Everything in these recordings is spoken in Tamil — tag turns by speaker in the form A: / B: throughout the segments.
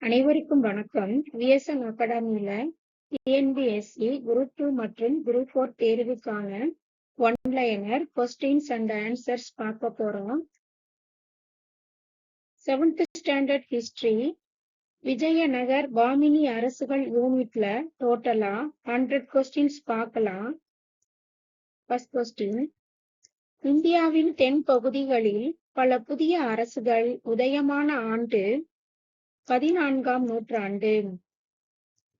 A: அனைவருக்கும் வணக்கம். விஎஸ்என் அகாடமியில டிஎன்பிஎஸ்சி குரூப் 2 மற்றும் குரூப் 4 தேர்வுக்கான ஒன்லைனர் கொஸ்டின்ஸ் அண்ட் ஆன்சர்ஸ் பார்க்க போறோம். 7th standard history Vijayanagar Bhamini அரசுகள் யூனிட்ல டோட்டலா 100 கொஸ்டின்ஸ் பார்க்கலாம். ஃபர்ஸ்ட் கொஸ்டின், இந்தியாவின் தென் பகுதிகளில் பல புதிய அரசுகள் உதயமான ஆண்டு 14ஆம் நூற்றாண்டு.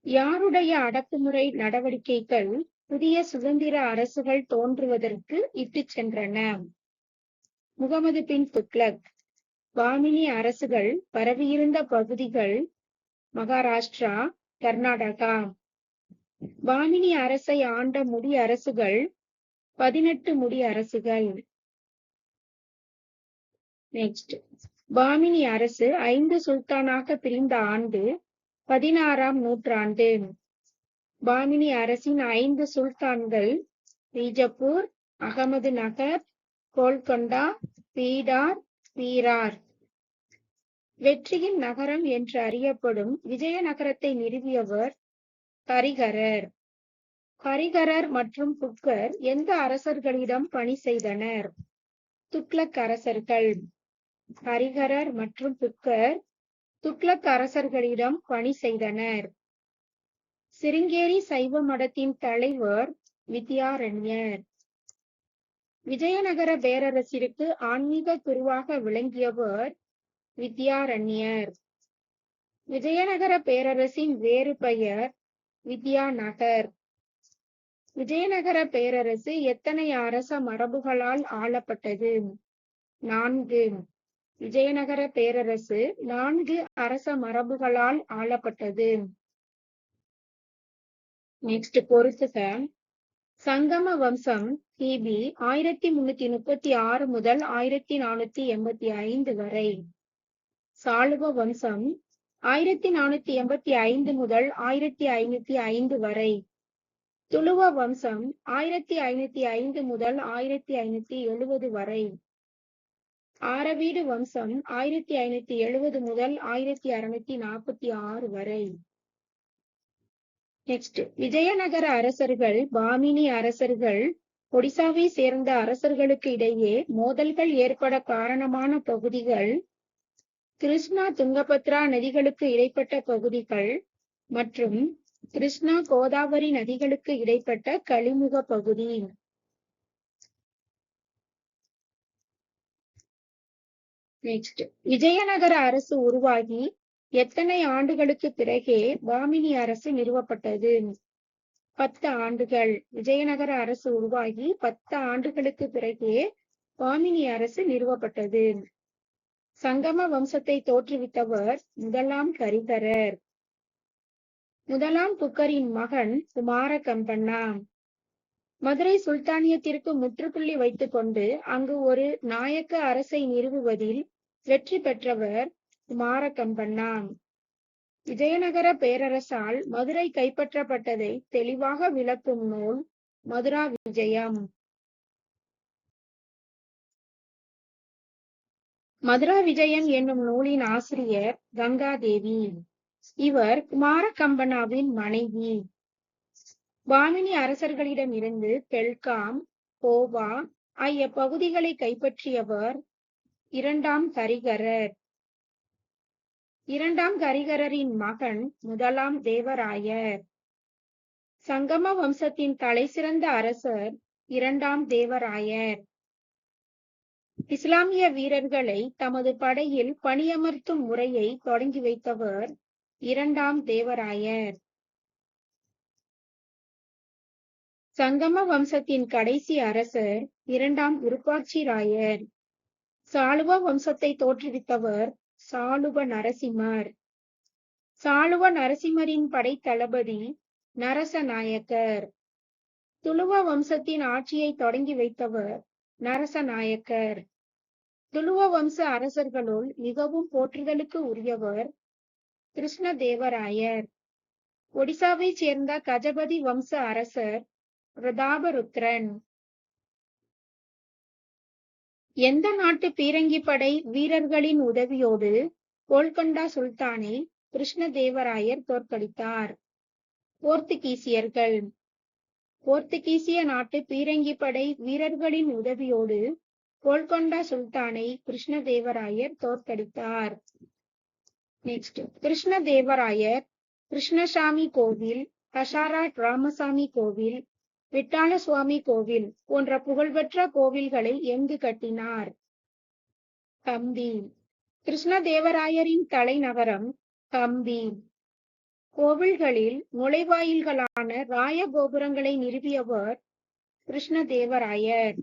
A: யாருடைய அடக்குமுறை நடவடிக்கைகள் புதிய சுதந்திர அரசுகள் தோன்றுவதற்கு இட்டுச் சென்றன? முகமது பின் துக்ளக். பாமினி அரசுகள் பரவியிருந்த பகுதிகள் மகாராஷ்டிரா, கர்நாடகா. பாமினி அரசை ஆண்ட முடி அரசுகள் 18 முடி அரசுகள். நெக்ஸ்ட், பாமினி அரசு 5 சுல்தானாக பிரிந்த ஆண்டு 16ஆம் நூற்றாண்டு. பாமினி அரசின் 5 சுல்தான்கள் பீஜப்பூர், அகமது நகர், கோல்கொண்டா, பீடார், பீரார். வெற்றியின் நகரம் என்று அறியப்படும் விஜயநகரத்தை நிறுவியவர் ஹரிஹரர். ஹரிஹரர் மற்றும் புக்கர் எந்த அரசர்களிடம் பணி செய்தனர்? துக்ளக் அரசர்கள். ஹரிஹரர் மற்றும் புக்கர் துக்ளக் அரசர்களிடம் பணி செய்தனர். சிருங்கேரி சைவ மடத்தின் தலைவர் வித்யாரண்யர். விஜயநகர பேரரசிற்கு ஆன்மீக குருவாக விளங்கியவர் வித்யாரண்யர். விஜயநகர பேரரசின் வேறு பெயர் வித்யாநகர். விஜயநகர பேரரசு எத்தனை அரச மரபுகளால் ஆளப்பட்டது? 4. விஜயநகர பேரரசு 4 அரச மரபுகளால் ஆளப்பட்டது. நெக்ஸ்ட், பொறுத்துக. சங்கம வம்சம் கிபி 1336 முதல் 1485 வரை. சாளுவ வம்சம் 1485 முதல் 1505 வரை. துளுவ வம்சம் 1505 முதல் 1570 வரை. ஆரவீடு வம்சம் 1570 முதல் 1646 வரை. நெக்ஸ்ட், விஜயநகர அரசர்கள் பாமினி அரசர்கள் ஒடிசாவை சேர்ந்த அரசர்களுக்கு இடையே மோதல்கள் ஏற்பட காரணமான பகுதிகள் கிருஷ்ணா துங்கபத்ரா நதிகளுக்கு இடைப்பட்ட பகுதிகள் மற்றும் கிருஷ்ணா கோதாவரி நதிகளுக்கு இடைப்பட்ட கலிமுக பகுதி. நெக்ஸ்ட், விஜயநகர அரசு உருவாகி எத்தனை ஆண்டுகளுக்கு பிறகே பாமினி அரசு நிறுவப்பட்டது? 10 ஆண்டுகள். விஜயநகர அரசு உருவாகி 10 ஆண்டுகளுக்கு பிறகே பாமினி அரசு நிறுவப்பட்டது. சங்கம வம்சத்தை தோற்றுவித்தவர் முதலாம் ஹரிஹரர். முதலாம் புக்கரின் மகன் குமார கம்பண்ணா. மதுரை சுல்தானியத்திற்கு முற்றுப்புள்ளி வைத்துக் கொண்டு அங்கு ஒரு நாயக்க அரசை நிறுவுவதில் வெற்றி பெற்றவர் குமார கம்பண்ணா. விஜயநகர பேரரசால் மதுரை கைப்பற்றப்பட்டதை தெளிவாக விளக்கும் நூல் மதுரா விஜயம். மதுரா விஜயம் என்னும் நூலின் ஆசிரியர் கங்காதேவி. இவர் குமார கம்பண்ணாவின் மனைவி. பாமினி அரசர்களிடம் இருந்து பெல்காம், கோவா ஆகிய பகுதிகளை கைப்பற்றியவர் 2ஆம் ஹரிஹரர். 2ஆம் ஹரிஹரரின் மகன் முதலாம் தேவராயர். சங்கம வம்சத்தின் தலைசிறந்த அரசர் 2ஆம் தேவராயர். இஸ்லாமிய வீரர்களை தமது படையில் பணியமர்த்தும் முறையை தொடங்கி வைத்தவர் 2ஆம் தேவராயர். சங்கம வம்சத்தின் கடைசி அரசர் 2ஆம் விருப்பாட்சி ராயர். சாளுவ வம்சத்தை தோற்றுவித்தவர் சாளுவ நரசிம்மர். சாளுவ நரசிம்மரின் படை தளபதி நரசநாயக்கர். துளுவ வம்சத்தின் ஆட்சியை தொடங்கி வைத்தவர் நரசநாயக்கர். துளுவ வம்ச அரசர்களுள் மிகவும் போற்றுதலுக்கு உரியவர் கிருஷ்ணதேவராயர். ஒடிசாவை சேர்ந்த கஜபதி வம்ச அரசர் பிரதாபருத்ரன். எந்த நாட்டு பீரங்கி படை வீரர்களின் உதவியோடு கோல்கொண்டா சுல்தானை கிருஷ்ணதேவராயர் தோற்கடித்தார். போர்த்துகீசியர்கள். போர்த்துகீசிய நாட்டு பீரங்கிப்படை வீரர்களின் உதவியோடு கோல்கொண்டா சுல்தானை கிருஷ்ணதேவராயர் தோற்கடித்தார். நெக்ஸ்ட், கிருஷ்ணதேவராயர் கிருஷ்ணசாமி கோவில், ஹசாரா ராமசாமி கோவில், விட்டால சுவாமி கோவில் போன்ற புகழ்பெற்ற கோவில்களை எங்கு கட்டினார்? ஹம்பி. கிருஷ்ணதேவராயரின் தலைநகரம் ஹம்பி. கோவில்களில் நுழைவாயில்களான ராயகோபுரங்களை நிறுவியவர் கிருஷ்ணதேவராயர்.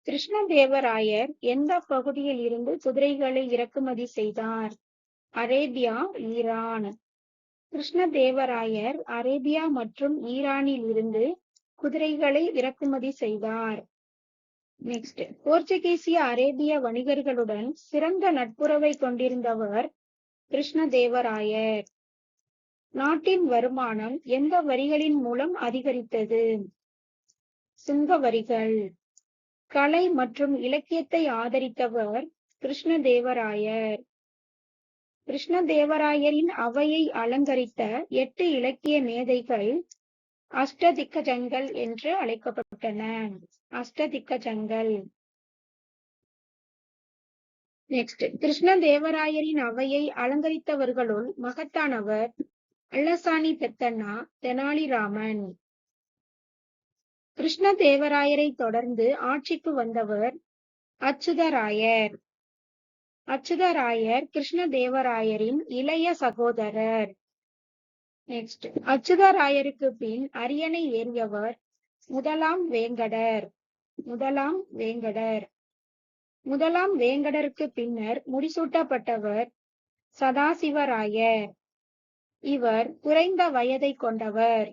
A: கிருஷ்ணதேவராயர் எந்த பகுதியில் இருந்து குதிரைகளை இறக்குமதி செய்தார்? Arabia, Iran. கிருஷ்ணதேவராயர் அரேபியா மற்றும் ஈரானில் இருந்து குதிரைகளை இறக்குமதி செய்தார். நெக்ஸ்ட், போர்ச்சுகீசிய அரேபிய வணிகர்களுடன் சிறந்த நட்புறவை கொண்டிருந்தவர் கிருஷ்ணதேவராயர். நாட்டின் வருமானம் எந்த வரிகளின் மூலம் அதிகரித்தது? சுங்க வரிகள். கலை மற்றும் இலக்கியத்தை ஆதரித்தவர் கிருஷ்ணதேவராயர். கிருஷ்ணதேவராயரின் அவையை அலங்கரித்த 8 இலக்கிய மேதைகள் அஷ்டதிக்கஜங்கள் என்று அழைக்கப்பட்டன. அஷ்டதிக்கஜங்கள். நெக்ஸ்ட், கிருஷ்ணதேவராயரின் அவையை அலங்கரித்தவர்களுள் மகத்தானவர் அல்லசாணி பெத்தண்ணா, தெனாலிராமன். கிருஷ்ணதேவராயரை தொடர்ந்து ஆட்சிக்கு வந்தவர் அச்சுதராயர். அச்சுதராயர் கிருஷ்ணதேவராயரின் இளைய சகோதரர். நெக்ஸ்ட், அச்சுதராயருக்கு பின் அரியணை ஏறியவர் முதலாம் வேங்கடர். முதலாம் வேங்கடர். முதலாம் வேங்கடருக்கு பின்னர் முடிசூட்டப்பட்டவர் சதாசிவராயர். இவர் குறைந்த வயதை கொண்டவர்.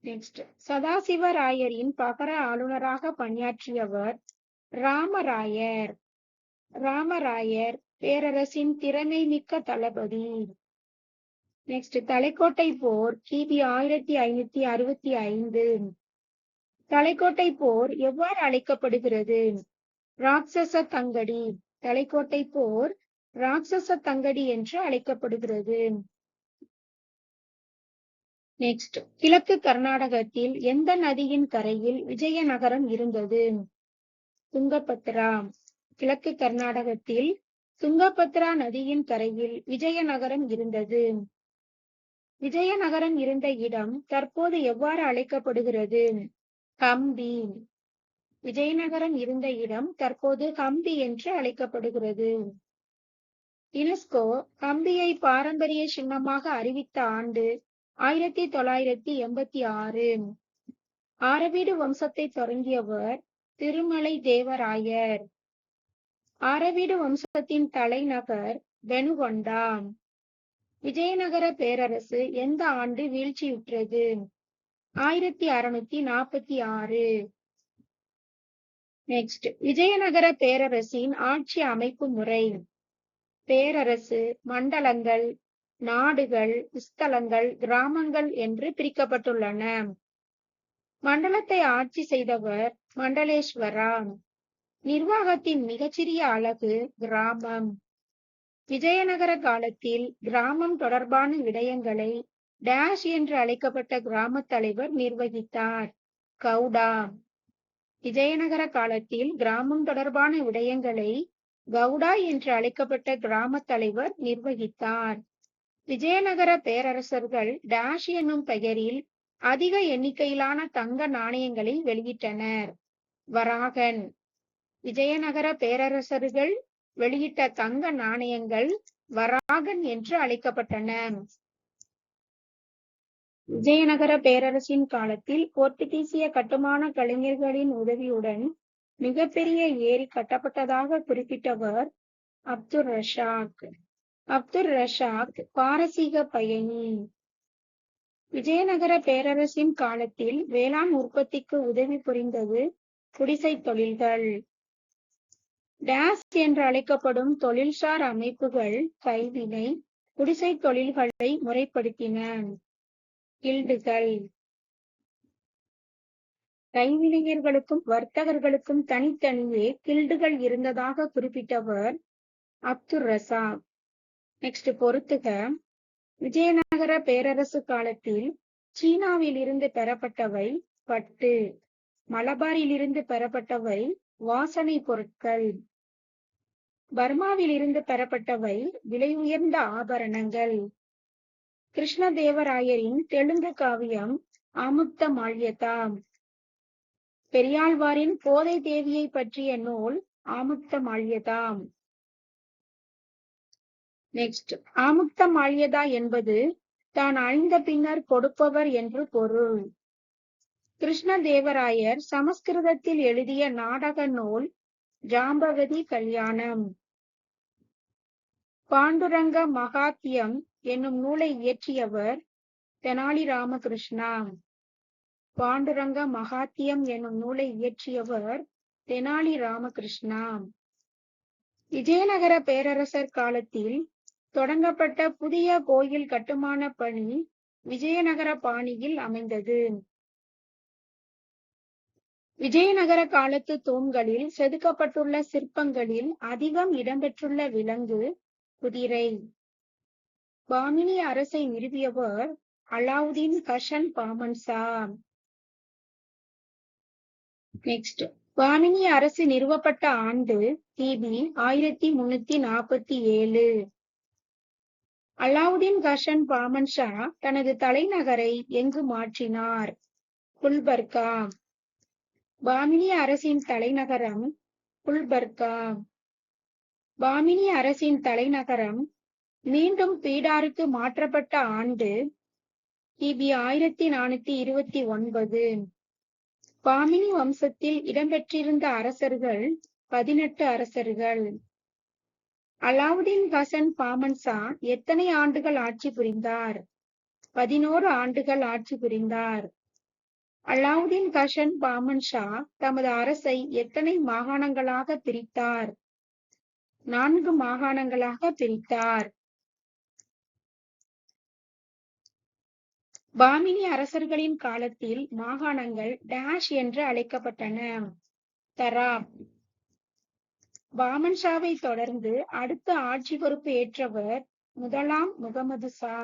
A: நெக்ஸ்ட், சதாசிவராயரின் பகர ஆளுநராக பணியாற்றியவர் ராமராயர். ராமராயர் பேரரசின் திறமை மிக்க தளபதி. நெக்ஸ்ட், தலைக்கோட்டை போர் கிபி 1565. தலைக்கோட்டை போர் எவ்வாறு அழைக்கப்படுகிறது? ராட்சச தங்கடி. தலைக்கோட்டை போர் ராட்சச தங்கடி என்று அழைக்கப்படுகிறது. நெக்ஸ்ட், கிழக்கு கர்நாடகத்தில் எந்த நதியின் கரையில் விஜயநகரம் இருந்தது? துங்கபத்ரா. கிழக்கு கர்நாடகத்தில் துங்கபத்ரா நதியின் கரையில் விஜயநகரம் இருந்தது. விஜயநகரம் இருந்த இடம் தற்போது எவ்வாறு அழைக்கப்படுகிறது? ஹம்பி. விஜயநகரம் இருந்த இடம் தற்போது ஹம்பி என்று அழைக்கப்படுகிறது. யுனெஸ்கோ ஹம்பியை பாரம்பரிய சின்னமாக அறிவித்த ஆண்டு 1986. ஆரவீடு வம்சத்தை தொடங்கியவர் திருமலை தேவராயர். ஆரவீடு வம்சத்தின் தலைநகர் பெனுகொண்டா. விஜயநகர பேரரசு எந்த ஆண்டு வீழ்ச்சியுற்றது? 1646. நெக்ஸ்ட், விஜயநகர பேரரசின் ஆட்சி அமைப்பு முறை. பேரரசு மண்டலங்கள், நாடுகள், ஸ்தலங்கள், கிராமங்கள் என்று பிரிக்கப்பட்டுள்ளன. மண்டலத்தை ஆட்சி செய்தவர் மண்டலேஸ்வரா. நிர்வாகத்தின் மிகச்சிறிய அலகு கிராமம். விஜயநகர காலத்தில் கிராமம் தொடர்பான விடயங்களை டேஷ் என்று அழைக்கப்பட்ட கிராம தலைவர் நிர்வகித்தார். கவுடா. விஜயநகர காலத்தில் கிராமம் தொடர்பான விடயங்களை கவுடா என்று அழைக்கப்பட்ட கிராம தலைவர் நிர்வகித்தார். விஜயநகர பேரரசர்கள் டேஷ் என்னும் பெயரில் அதிக எண்ணிக்கையிலான தங்க நாணயங்களை வெளியிட்டனர். வராகன். விஜயநகர பேரரசர்கள் வெளியிட்ட தங்க நாணயங்கள் வராகன் என்று அழைக்கப்பட்டன. விஜயநகர பேரரசின் காலத்தில் போர்த்துகீசிய கட்டுமான கலைஞர்களின் உதவியுடன் மிகப்பெரிய ஏரி கட்டப்பட்டதாக குறிப்பிட்டவர் அப்துர் ரஷாக். அப்துர் ரஷாக் பாரசீக பயணி. விஜயநகர பேரரசின் காலத்தில் வேளாண் உற்பத்திக்கு உதவி புரிந்தது குடிசை தொழில்கள். டேஷ் என்று அழைக்கப்படும் தொழில்சார் அமைப்புகள் கைவினை, குடிசை தொழில்களை முறைப்படுத்தின. கில்டுகள். கைவினைஞர்களுக்கும் வர்த்தகர்களுக்கும் தனித்தனியே கில்டுகள் இருந்ததாக குறிப்பிட்டவர் அப்துர் ரசாக். நெக்ஸ்ட் பொறுத்துக. விஜயநகர பேரரசு காலத்தில் சீனாவில் இருந்து பெறப்பட்டவை பட்டு, மலபாரில் இருந்து பெறப்பட்டவை வாசனை பொருட்கள், பர்மாவில் இருந்து பெறப்பட்டவை விலை உயர்ந்த ஆபரணங்கள். கிருஷ்ணதேவராயரின் தெலுங்கு காவியம் ஆமுக்த மால்யதா. பெரியாழ்வாரின் கோதை தேவியை பற்றிய நூல் ஆமுக்த மால்யதா. நெக்ஸ்ட், ஆமுக்த மால்யதா என்பது தான் அழிந்த பின்னர் கொடுப்பவர் என்று பொருள். கிருஷ்ணதேவராயர் சமஸ்கிருதத்தில் எழுதிய நாடக நூல் ஜாம்பவதி கல்யாணம். பாண்டுரங்க மகாத்யம் என்னும் நூலை இயற்றியவர் தெனாலி ராமகிருஷ்ணா. பாண்டுரங்க மகாத்யம் என்னும் நூலை இயற்றியவர் தெனாலி ராமகிருஷ்ணா. விஜயநகர பேரரசர் காலத்தில் தொடங்கப்பட்ட புதிய கோயில் கட்டுமான பணி விஜயநகர பாணியில் அமைந்தது. விஜயநகர காலத்து தூண்களில் செதுக்கப்பட்டுள்ள சிற்பங்களில் அதிகம் இடம்பெற்றுள்ள விலங்கு குதிரை. பாமினி அரசை நிறுவியவர் அலாவுதீன் கஷன் பாமன்சா. நெக்ஸ்ட், பாமினி அரசு நிறுவப்பட்ட ஆண்டு கிபி 1347. அலாவுதீன் கஷன் பாமன்ஷா தனது தலைநகரை எங்கு மாற்றினார்? குல்பர்கா. பாமினி அரசின் தலைநகரம் குல்பர்கா. பாமினி அரசின் தலைநகரம் மீண்டும் பீடாருக்கு மாற்றப்பட்ட ஆண்டு கிபி 1429. பாமினி வம்சத்தில் இடம்பெற்றிருந்த அரசர்கள் 18 அரசர்கள். அலாவுதீன் கசன் பாமன்சா எத்தனை ஆண்டுகள் ஆட்சி புரிந்தார்? 11 ஆண்டுகள் ஆட்சி புரிந்தார். அலாவுதீன் கஷன் பாமன்ஷா தமது அரசை எத்தனை மாகாணங்களாக பிரித்தார்? 4 மாகாணங்களாக பிரித்தார். பாமினி அரசர்களின் காலத்தில் மாகாணங்கள் டேஷ் என்று அழைக்கப்பட்டன. தராப். பாமன்ஷாவை தொடர்ந்து அடுத்த ஆட்சி பொறுப்பு ஏற்றவர் முதலாம் முகமது ஷா.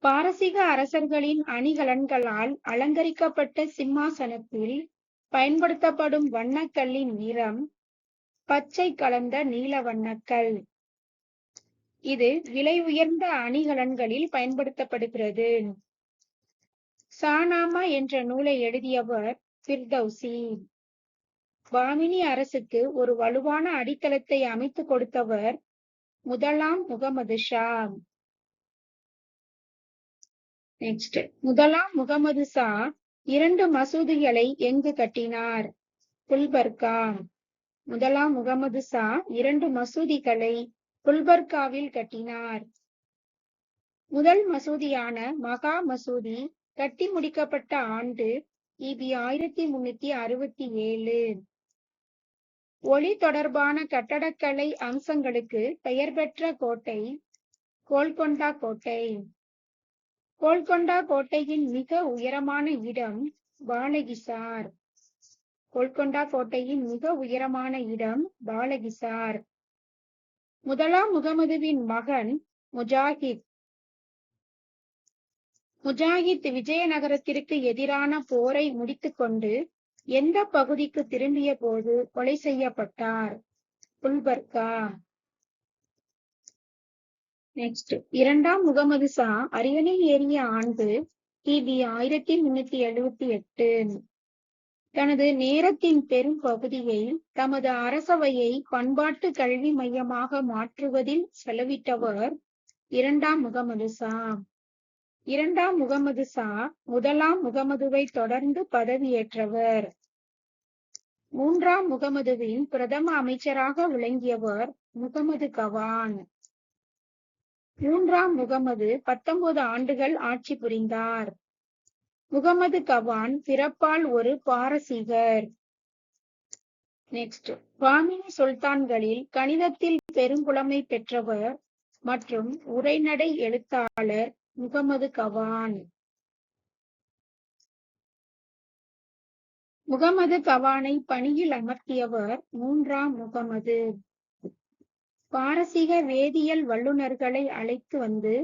A: பாரசீக அரசர்களின் அணிகலன்களால் அலங்கரிக்கப்பட்ட சிம்மாசனத்தில் பயன்படுத்தப்படும் வண்ணக்கல்லின் நிறம் பச்சை கலந்த நீல வண்ணக்கல். இது விலை உயர்ந்த அணிகலன்களில் பயன்படுத்தப்படுகிறது. சானாமா என்ற நூலை எழுதியவர் ஃபிர்தௌசி. பாமினி அரசுக்கு ஒரு வலுவான அடித்தளத்தை அமைத்து கொடுத்தவர் முதலாம் முகமது ஷா. நெக்ஸ்ட், முதலாம் முகமது ஷா 2 மசூதிகளை எங்கு கட்டினார்? குல்பர்கா. முதலாம் முகமது ஷா 2 மசூதிகளை குல்பர்காவில் கட்டினார். முதல் மசூதியான மகா மசூதி கட்டி முடிக்கப்பட்ட ஆண்டு கிபி 1367. ஒளி தொடர்பான கட்டடக்கலை அம்சங்களுக்கு பெயர் பெற்ற கோட்டை கோல்கொண்டா கோட்டை. கோல்கொண்டா கோட்டையின் மிக உயரமான இடம் பாலகிசார். கோல்கொண்டா கோட்டையின் மிக உயரமான இடம் பாலகிசார். முதலாம் முகமதுவின் மகன் முஜாஹித். முஜாஹித் விஜயநகரத்திற்கு எதிரான போரை முடித்துக்கொண்டு எந்த பகுதிக்கு திரும்பிய போது கொலை செய்யப்பட்டார்? குல்பர்கா. நெக்ஸ்ட், இரண்டாம் முகமது ஷா அரியணை ஏறிய ஆண்டு கிபி 1378. தனது நேரத்தின் பெரும் பகுதியை தமது அரசவையை பண்பாட்டு கல்வி மையமாக மாற்றுவதில் செலவிட்டவர் இரண்டாம் முகமது ஷா. இரண்டாம் முகமது ஷா முதலாம் முகமதுவை தொடர்ந்து பதவியேற்றவர். மூன்றாம் முகமதுவின் பிரதம அமைச்சராக விளங்கியவர் முகமது கவான். மூன்றாம் முகமது 19 ஆண்டுகள் ஆட்சி புரிந்தார். முகமது கவான் பிறப்பால் ஒரு பாரசீகர். நெக்ஸ்ட், பாமினி சுல்தான்களில் கணிதத்தில் பெரும்புலமை பெற்றவர் மற்றும் உரைநடை எழுத்தாளர் முகமது கவான். முகமது கவானை பணியில் அமர்த்தியவர் மூன்றாம் முகமது. பாரசீக வேதியியல் வல்லுநர்களை அழைத்து வந்து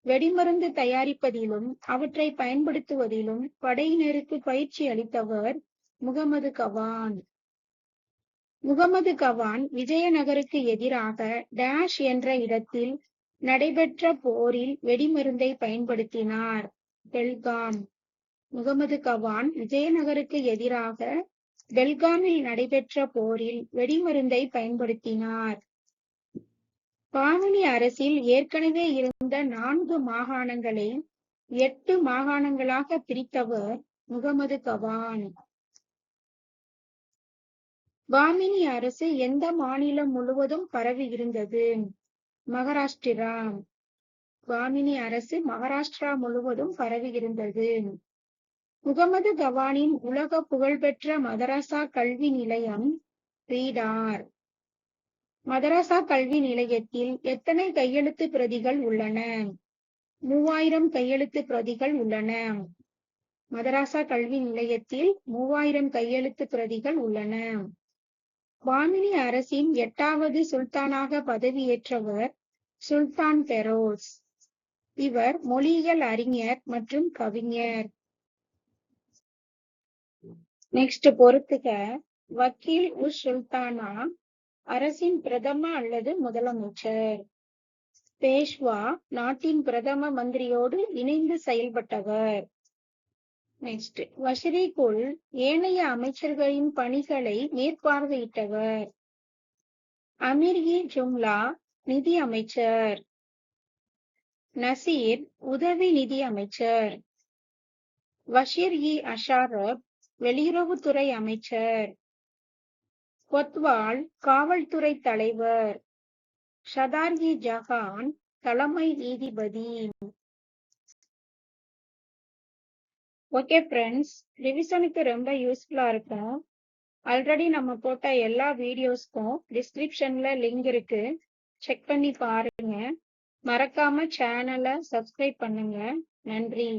A: வெடிமருந்து தயாரிப்பதிலும் அவற்றை பயன்படுத்துவதிலும் படையினருக்கு பயிற்சி அளித்தவர் முகமது கவான். முகமது கவான் விஜயநகருக்கு எதிராக டேஷ் என்ற இடத்தில் நடைபெற்ற போரில் வெடிமருந்தை பயன்படுத்தினார். பெல்காம். முகமது கவான் விஜயநகருக்கு எதிராக பெல்காமில் நடைபெற்ற போரில் வெடிமருந்தை பயன்படுத்தினார். பாமினி அரசில் ஏற்கனவே இருந்த 4 மாகாணங்களை 8 மாகாணங்களாக பிரித்தவர் முகமது கவான். பாமினி அரசு எந்த மாநிலம் முழுவதும் பரவி இருந்தது? மகாராஷ்டிரா. பாமினி அரசு மகாராஷ்டிரா முழுவதும் பரவி இருந்தது. முகமது கவானின் உலக புகழ்பெற்ற மதரசா கல்வி நிலையம் பீடார். மதரசா கல்வி நிலையத்தில் எத்தனை கையெழுத்து பிரதிகள் உள்ளன? 3000 கையெழுத்து பிரதிகள் உள்ளன. மதரசா கல்வி நிலையத்தில் 3000 கையெழுத்து பிரதிகள் உள்ளன. பாமினி அரசின் 8வது சுல்தானாக பதவியேற்றவர் சுல்தான் பெரோஸ். இவர் மொழியியல் அறிஞர் மற்றும் கவிஞர். நெக்ஸ்ட் பொறுத்துக. வக்கீல் உஸ் சுல்தானா அரசின் பிரதம அல்லது முதலமைச்சர். பேஷ்வா நாட்டின் பிரதம மந்திரியோடு இணைந்து செயல்பட்டவர். நெக்ஸ்ட் வஷிரிகுல் ஏனைய அமைச்சர்களின் பணிகளை மேற்பார்வையிட்டவர். அமீர்-இ-ஜும்லா நிதி அமைச்சர். நசீர் உதவி நிதி அமைச்சர். வஷீர்-இ-அஷாரப் வெளியுறவுத்துறை அமைச்சர். கொத்வால் காவல்துறை தலைவர். ஷதார்-இ-ஜஹான் தலைமை நீதிபதி. ஓகே ஃப்ரெண்ட்ஸ், ரிவிஷனுக்கு ரொம்ப யூஸ்ஃபுல்லா இருக்கும். ஆல்ரெடி நம்ம போட்ட எல்லா வீடியோஸ்க்கும் டிஸ்கிரிப்ஷன்ல லிங்க் இருக்கு, செக் பண்ணி பாருங்க. மறக்காம சேனலை சப்ஸ்கிரைப் பண்ணுங்க. நன்றி.